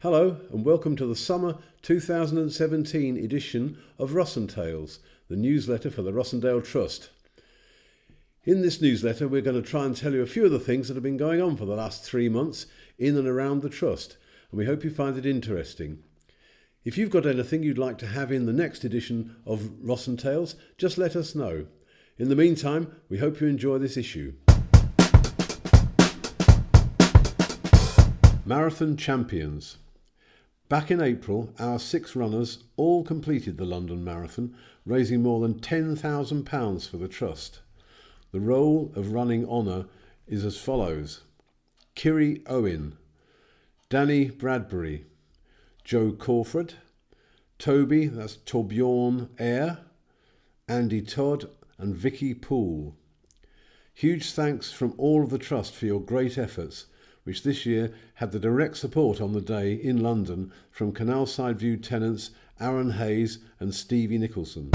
Hello and welcome to the Summer 2017 edition of RossenTales, the newsletter for the Rossendale Trust. In this newsletter we're going to try and tell you a few of the things that have been going on for the last 3 months in and around the Trust, and we hope you find it interesting. If you've got anything you'd like to have in the next edition of RossenTales, just let us know. In the meantime, we hope you enjoy this issue. Marathon Champions. Back in April, our 6 runners all completed the London Marathon, raising more than £10,000 for the Trust. The roll of running honour is as follows: Kiri Owen, Danny Bradbury, Joe Corford, Toby, that's Torbjorn Eyre, Andy Todd and Vicky Poole. Huge thanks from all of the Trust for your great efforts, which this year had the direct support on the day in London from Canal Side View tenants Aaron Hayes and Stevie Nicholson.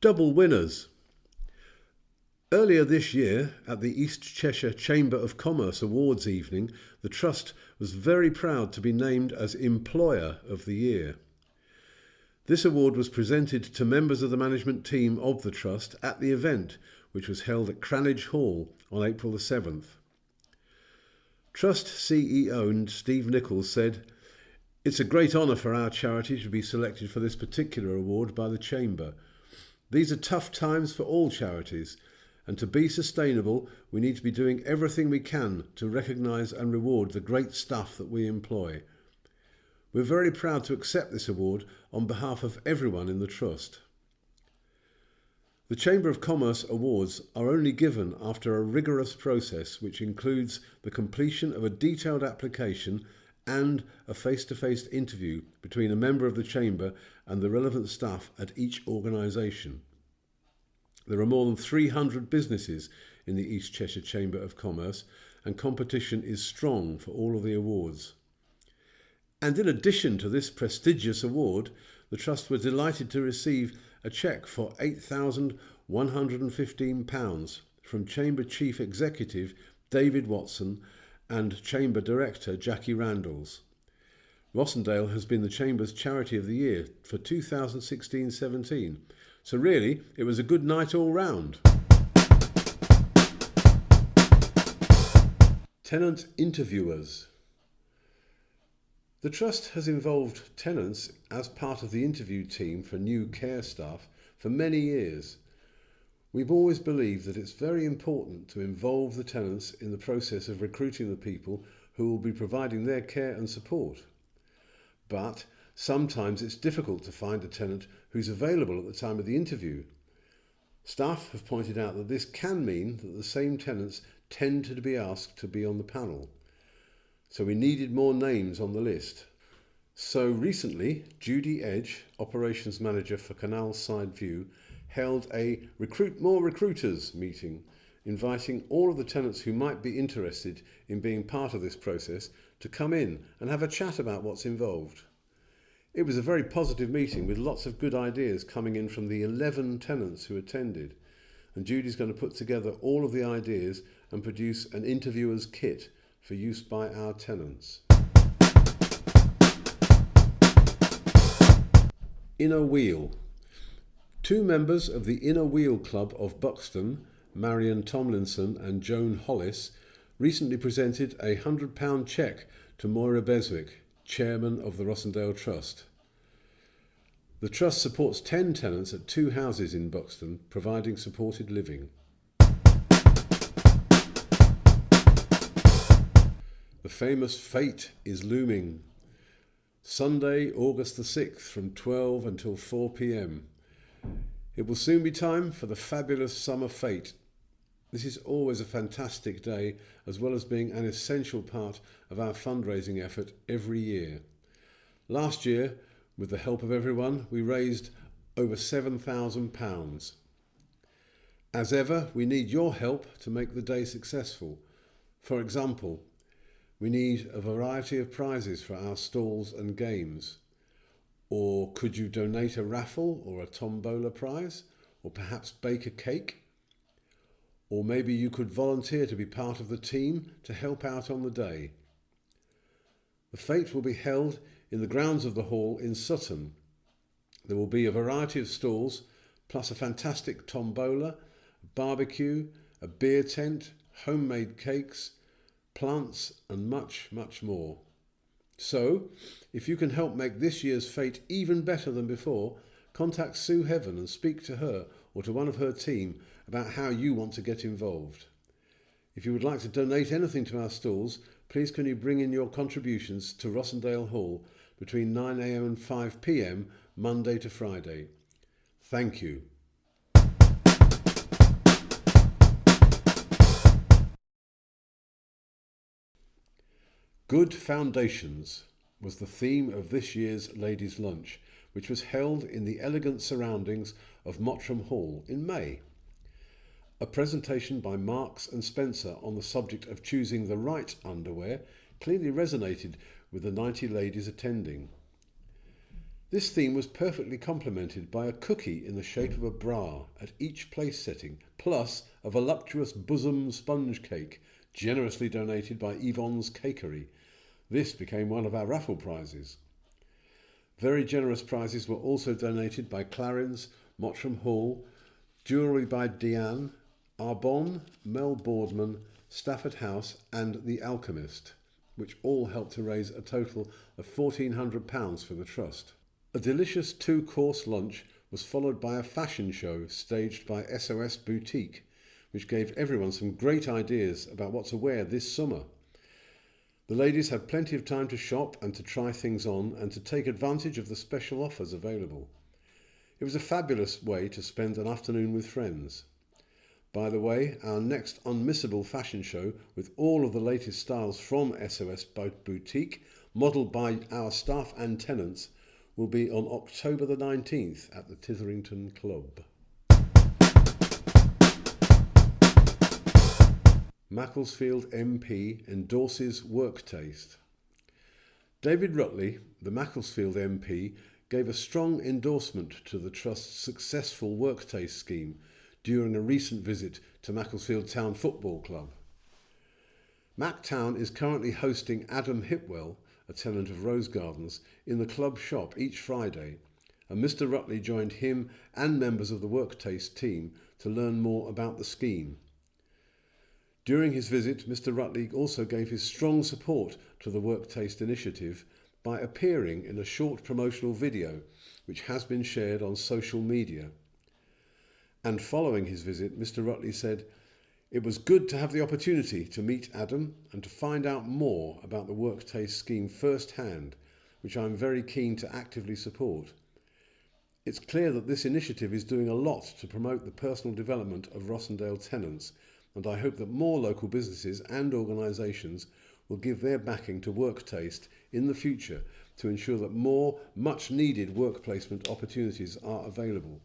Double winners. Earlier this year, at the East Cheshire Chamber of Commerce Awards evening, the Trust was very proud to be named as Employer of the Year. This award was presented to members of the management team of the Trust at the event, which was held at Cranage Hall on April the 7th. Trust CEO Steve Nichols said, "It's a great honour for our charity to be selected for this particular award by the Chamber. These are tough times for all charities, and to be sustainable, we need to be doing everything we can to recognise and reward the great staff that we employ. We're very proud to accept this award on behalf of everyone in the Trust." The Chamber of Commerce Awards are only given after a rigorous process which includes the completion of a detailed application and a face-to-face interview between a member of the Chamber and the relevant staff at each organisation. There are more than 300 businesses in the East Cheshire Chamber of Commerce, and competition is strong for all of the awards. And in addition to this prestigious award, the Trust were delighted to receive a cheque for £8,115 from Chamber Chief Executive David Watson and Chamber Director Jackie Randalls. Rossendale has been the Chamber's Charity of the Year for 2016-17, so really it was a good night all round. Tenant Interviewers. The Trust has involved tenants as part of the interview team for new care staff for many years. We've always believed that it's very important to involve the tenants in the process of recruiting the people who will be providing their care and support. But sometimes it's difficult to find a tenant who's available at the time of the interview. Staff have pointed out that this can mean that the same tenants tend to be asked to be on the panel. So we needed more names on the list. So recently, Judy Edge, Operations Manager for Canal Side View, held a Recruit More Recruiters meeting, inviting all of the tenants who might be interested in being part of this process to come in and have a chat about what's involved. It was a very positive meeting with lots of good ideas coming in from the 11 tenants who attended. And Judy's going to put together all of the ideas and produce an interviewer's kit for use by our tenants. Inner Wheel. 2 members of the Inner Wheel Club of Buxton, Marion Tomlinson and Joan Hollis, recently presented a £100 cheque to Moira Beswick, Chairman of the Rossendale Trust. The Trust supports 10 tenants at 2 houses in Buxton, providing supported living. The famous Fete is looming. Sunday, August the 6th from 12 until 4 p.m. It will soon be time for the fabulous summer Fete. This is always a fantastic day, as well as being an essential part of our fundraising effort every year. Last year, with the help of everyone, we raised over £7,000. As ever, we need your help to make the day successful. For example, we need a variety of prizes for our stalls and games. Or could you donate a raffle or a tombola prize? Or perhaps bake a cake? Or maybe you could volunteer to be part of the team to help out on the day. The Fete will be held in the grounds of the hall in Sutton. There will be a variety of stalls, plus a fantastic tombola, a barbecue, a beer tent, homemade cakes, plants and much, much more. So, if you can help make this year's Fete even better than before, contact Sue Heaven and speak to her or to one of her team about how you want to get involved. If you would like to donate anything to our stalls, please can you bring in your contributions to Rossendale Hall between 9 a.m. and 5 p.m. Monday to Friday. Thank you. Good Foundations was the theme of this year's Ladies' Lunch, which was held in the elegant surroundings of Mottram Hall in May. A presentation by Marks and Spencer on the subject of choosing the right underwear clearly resonated with the 90 ladies attending. This theme was perfectly complemented by a cookie in the shape of a bra at each place setting, plus a voluptuous bosom sponge cake, generously donated by Yvonne's Cakery. This became one of our raffle prizes. Very generous prizes were also donated by Clarins, Mottram Hall, jewellery by Deanne, Arbonne, Mel Boardman, Stafford House and The Alchemist, which all helped to raise a total of £1,400 for the Trust. A delicious 2-course lunch was followed by a fashion show staged by SOS Boutique, which gave everyone some great ideas about what to wear this summer. The ladies had plenty of time to shop and to try things on and to take advantage of the special offers available. It was a fabulous way to spend an afternoon with friends. By the way, our next unmissable fashion show with all of the latest styles from SOS Boutique, modelled by our staff and tenants, will be on October the 19th at the Titherington Club. Macclesfield MP endorses work taste. David Rutley, the Macclesfield MP, gave a strong endorsement to the Trust's successful work taste scheme during a recent visit to Macclesfield Town Football Club. Mac Town is currently hosting Adam Hipwell, a tenant of Rose Gardens, in the club shop each Friday, and Mr. Rutley joined him and members of the work taste team to learn more about the scheme. During his visit, Mr. Rutley also gave his strong support to the Work Taste initiative by appearing in a short promotional video which has been shared on social media. And following his visit, Mr. Rutley said, "It was good to have the opportunity to meet Adam and to find out more about the Work Taste scheme firsthand, which I'm very keen to actively support. It's clear that this initiative is doing a lot to promote the personal development of Rossendale tenants, and I hope that more local businesses and organisations will give their backing to Work Taste in the future to ensure that more much needed work placement opportunities are available."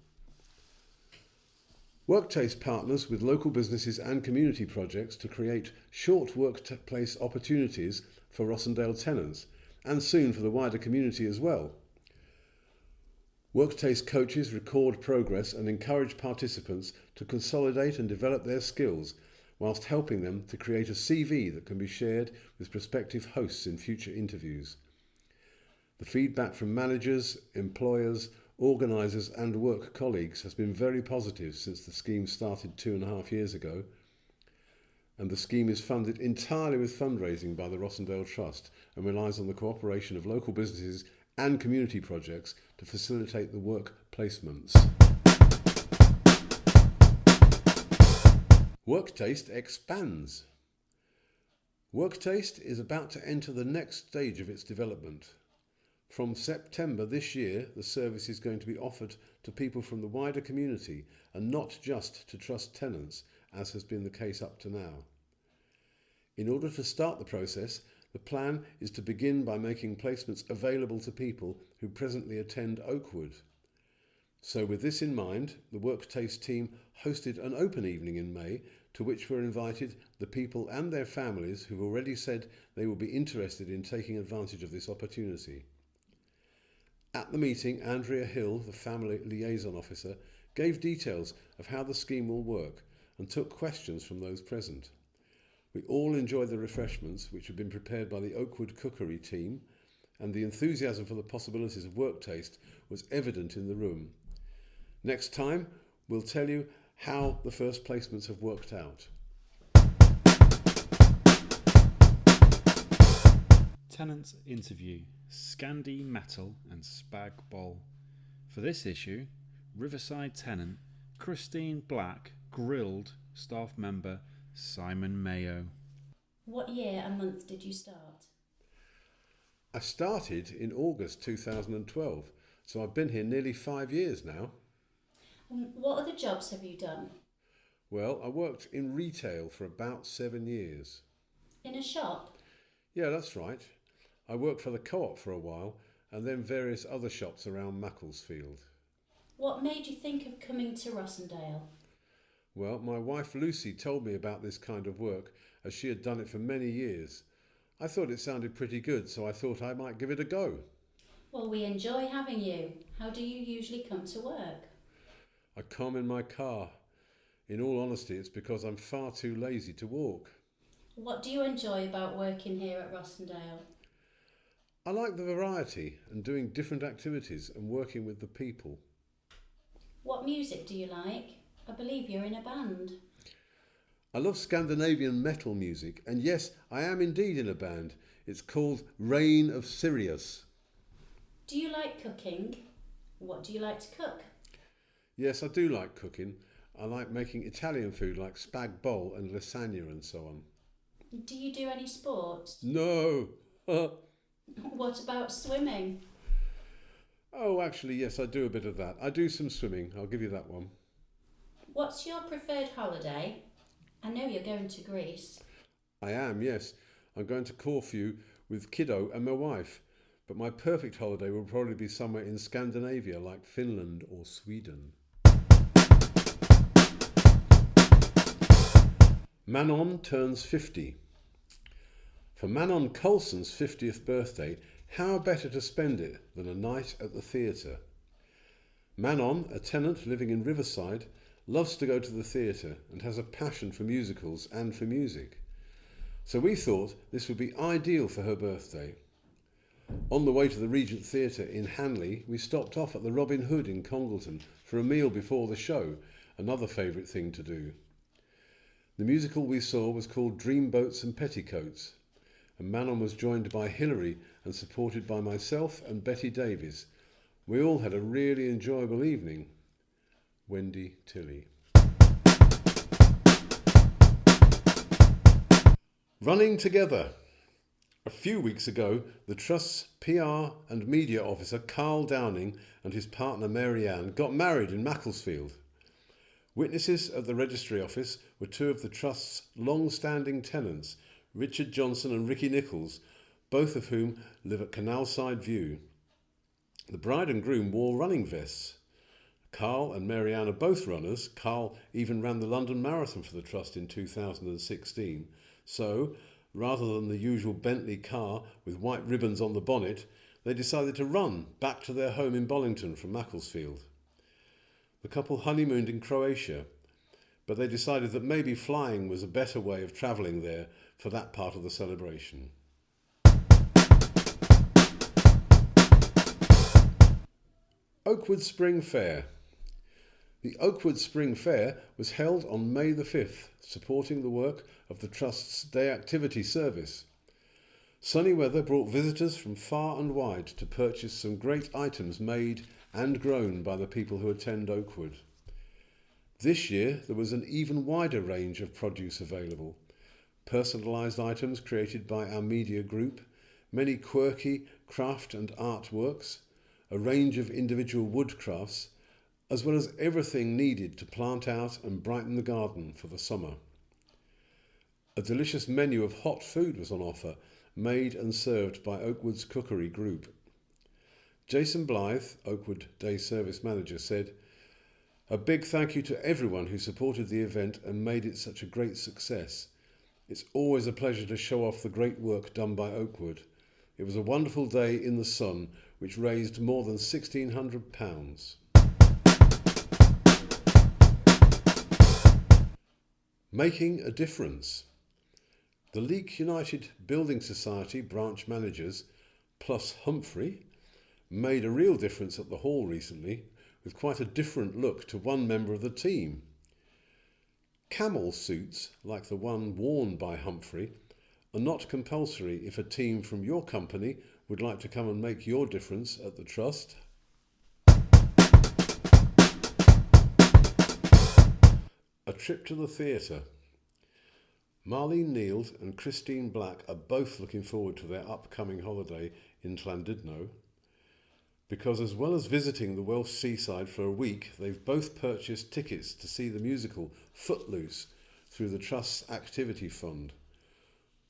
Work Taste partners with local businesses and community projects to create short workplace opportunities for Rossendale tenants and soon for the wider community as well. Work Taste coaches record progress and encourage participants to consolidate and develop their skills whilst helping them to create a CV that can be shared with prospective hosts in future interviews. The feedback from managers, employers, organisers and work colleagues has been very positive since the scheme started 2.5 years ago, and the scheme is funded entirely with fundraising by the Rossendale Trust and relies on the cooperation of local businesses and community projects to facilitate the work placements. Work Taste expands. Work Taste is about to enter the next stage of its development. From September this year, the service is going to be offered to people from the wider community and not just to Trust tenants, as has been the case up to now. In order to start the process, the plan is to begin by making placements available to people who presently attend Oakwood. So with this in mind, the Work Taste team hosted an open evening in May to which were invited the people and their families who've already said they will be interested in taking advantage of this opportunity. At the meeting, Andrea Hill, the Family Liaison Officer, gave details of how the scheme will work and took questions from those present. We all enjoyed the refreshments, which had been prepared by the Oakwood cookery team, and the enthusiasm for the possibilities of work taste was evident in the room. Next time, we'll tell you how the first placements have worked out. Tenant Interview, Scandi Metal and Spag Bol. For this issue, Riverside tenant Christine Black grilled staff member Simon Mayo. What year and month did you start? I started in August 2012, so I've been here nearly 5 years now. What other jobs have you done? Well, I worked in retail for about 7 years. In a shop? Yeah, that's right. I worked for the Co-op for a while and then various other shops around Macclesfield. What made you think of coming to RossenTales? Well, my wife Lucy told me about this kind of work as she had done it for many years. I thought it sounded pretty good, so I thought I might give it a go. Well, we enjoy having you. How do you usually come to work? I come in my car. In all honesty, it's because I'm far too lazy to walk. What do you enjoy about working here at RossenTales? I like the variety and doing different activities and working with the people. What music do you like? I believe you're in a band. I love Scandinavian metal music, and yes, I am indeed in a band. It's called Reign of Sirius. Do you like cooking? What do you like to cook? Yes, I do like cooking. I like making Italian food like spag bol and lasagna and so on. Do you do any sports? No! What about swimming? Oh, actually, yes, I do a bit of that. I do some swimming, I'll give you that one. What's your preferred holiday? I know you're going to Greece. I am, yes. I'm going to Corfu with kiddo and my wife. But my perfect holiday will probably be somewhere in Scandinavia like Finland or Sweden. Manon turns 50. For Manon Coulson's 50th birthday, how better to spend it than a night at the theatre? Manon, a tenant living in Riverside, loves to go to the theatre and has a passion for musicals and for music. So we thought this would be ideal for her birthday. On the way to the Regent Theatre in Hanley, we stopped off at the Robin Hood in Congleton for a meal before the show, another favourite thing to do. The musical we saw was called Dreamboats and Petticoats, and Manon was joined by Hilary and supported by myself and Betty Davies. We all had a really enjoyable evening. Wendy Tilley. Running together. A few weeks ago, the Trust's PR and media officer Carl Downing and his partner Mary-Ann got married in Macclesfield. Witnesses at the registry office were two of the Trust's long-standing tenants, Richard Johnson and Ricky Nichols, both of whom live at Canalside View. The bride and groom wore running vests. Carl and Mary-Ann are both runners. Carl even ran the London Marathon for the Trust in 2016. So, rather than the usual Bentley car with white ribbons on the bonnet, they decided to run back to their home in Bollington from Macclesfield. The couple honeymooned in Croatia, but they decided that maybe flying was a better way of travelling there for that part of the celebration. Oakwood Spring Fair. The Oakwood Spring Fair was held on May the 5th, supporting the work of the Trust's Day Activity Service. Sunny weather brought visitors from far and wide to purchase some great items made and grown by the people who attend Oakwood. This year there was an even wider range of produce available. Personalised items created by our media group, many quirky craft and artworks, a range of individual woodcrafts, as well as everything needed to plant out and brighten the garden for the summer. A delicious menu of hot food was on offer, made and served by Oakwood's cookery group. Jason Blythe, Oakwood Day Service Manager, said, "A big thank you to everyone who supported the event and made it such a great success. It's always a pleasure to show off the great work done by Oakwood. It was a wonderful day in the sun, which raised more than £1,600. Making a difference. The Leek United Building Society branch managers, plus Humphrey, made a real difference at the hall recently with quite a different look to one member of the team. Camel suits, like the one worn by Humphrey, are not compulsory if a team from your company would like to come and make your difference at the Trust. A trip to the theatre. Marlene Neald and Christine Black are both looking forward to their upcoming holiday in Llandudno, because as well as visiting the Welsh seaside for a week, they've both purchased tickets to see the musical Footloose through the Trust's Activity Fund.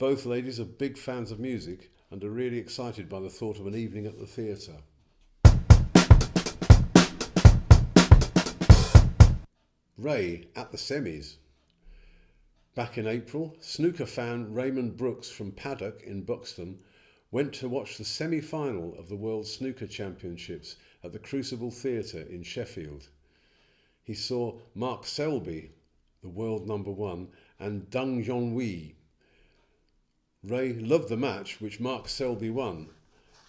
Both ladies are big fans of music and are really excited by the thought of an evening at the theatre. Ray at the semis. Back in April, snooker fan Raymond Brooks from Paddock in Buxton went to watch the semi-final of the World Snooker Championships at the Crucible Theatre in Sheffield. He saw Mark Selby, the world number one, and Deng Junhui. Ray loved the match, which Mark Selby won,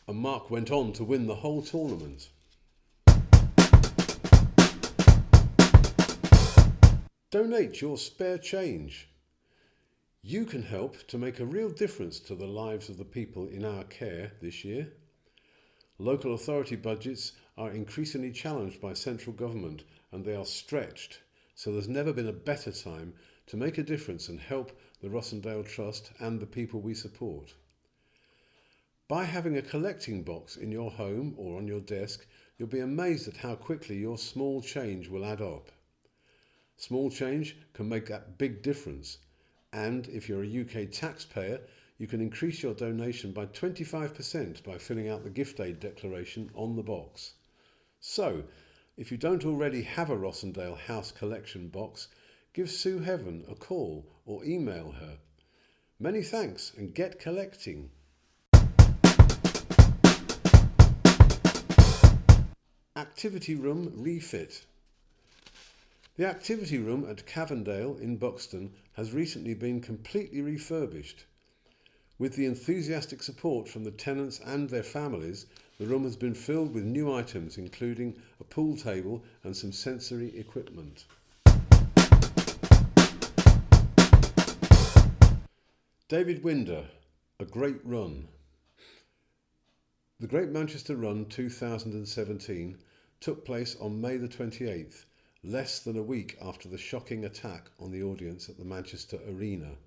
and Mark went on to win the whole tournament. Donate your spare change. You can help to make a real difference to the lives of the people in our care this year. Local authority budgets are increasingly challenged by central government and they are stretched, so there's never been a better time to make a difference and help the Rossendale Trust and the people we support. By having a collecting box in your home or on your desk, you'll be amazed at how quickly your small change will add up. Small change can make that big difference. And if you're a UK taxpayer, you can increase your donation by 25% by filling out the gift aid declaration on the box. So, if you don't already have a Rossendale House collection box, give Sue Heaven a call or email her. Many thanks and get collecting. Activity Room Refit. The activity room at Cavendale in Buxton has recently been completely refurbished. With the enthusiastic support from the tenants and their families, the room has been filled with new items including a pool table and some sensory equipment. David Winder, a great run. The Great Manchester Run 2017 took place on May the 28th. Less than a week after the shocking attack on the audience at the Manchester Arena.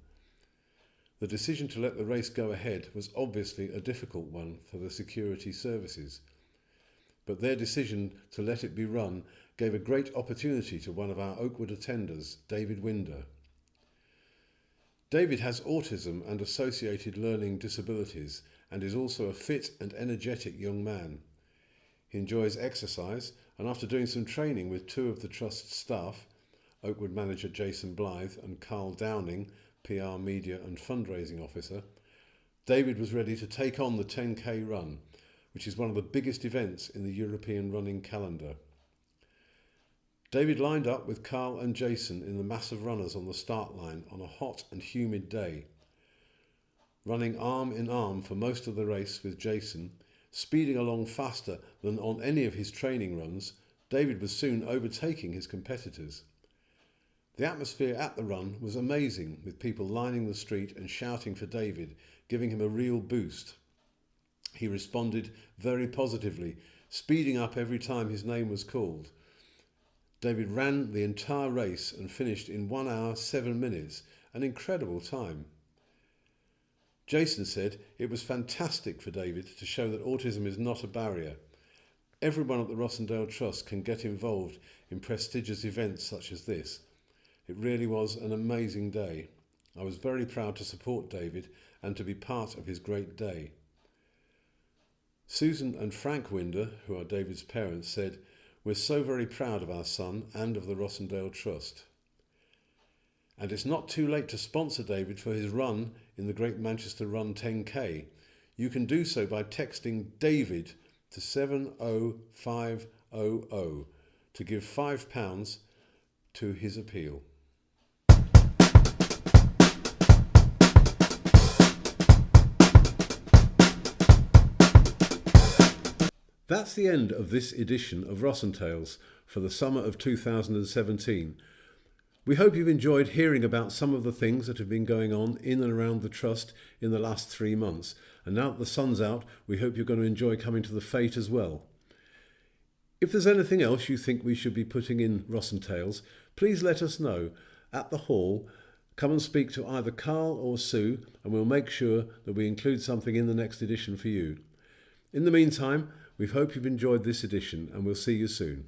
The decision to let the race go ahead was obviously a difficult one for the security services, but their decision to let it be run gave a great opportunity to one of our Oakwood attenders, David Winder. David has autism and associated learning disabilities and is also a fit and energetic young man. He enjoys exercise, and after doing some training with two of the Trust's staff, Oakwood manager Jason Blythe and Carl Downing, PR, Media and Fundraising Officer, David was ready to take on the 10k run, which is one of the biggest events in the European running calendar. David lined up with Carl and Jason in the mass of runners on the start line on a hot and humid day. Running arm in arm for most of the race with Jason, speeding along faster than on any of his training runs, David was soon overtaking his competitors. The atmosphere at the run was amazing, with people lining the street and shouting for David, giving him a real boost. He responded very positively, speeding up every time his name was called. David ran the entire race and finished in 1 hour 7 minutes, an incredible time. Jason said it was fantastic for David to show that autism is not a barrier. Everyone at the Rossendale Trust can get involved in prestigious events such as this. It really was an amazing day. I was very proud to support David and to be part of his great day. Susan and Frank Winder, who are David's parents, said, "We're so very proud of our son and of the Rossendale Trust." And it's not too late to sponsor David for his run in the Great Manchester Run 10k. You can do so by texting David to 70500 to give £5 to his appeal. That's the end of this edition of RossenTales for the summer of 2017. We hope you've enjoyed hearing about some of the things that have been going on in and around the Trust in the last 3 months. And now that the sun's out, we hope you're going to enjoy coming to the Fete as well. If there's anything else you think we should be putting in RossenTales, please let us know at the hall. Come and speak to either Carl or Sue, and we'll make sure that we include something in the next edition for you. In the meantime, we hope you've enjoyed this edition, and we'll see you soon.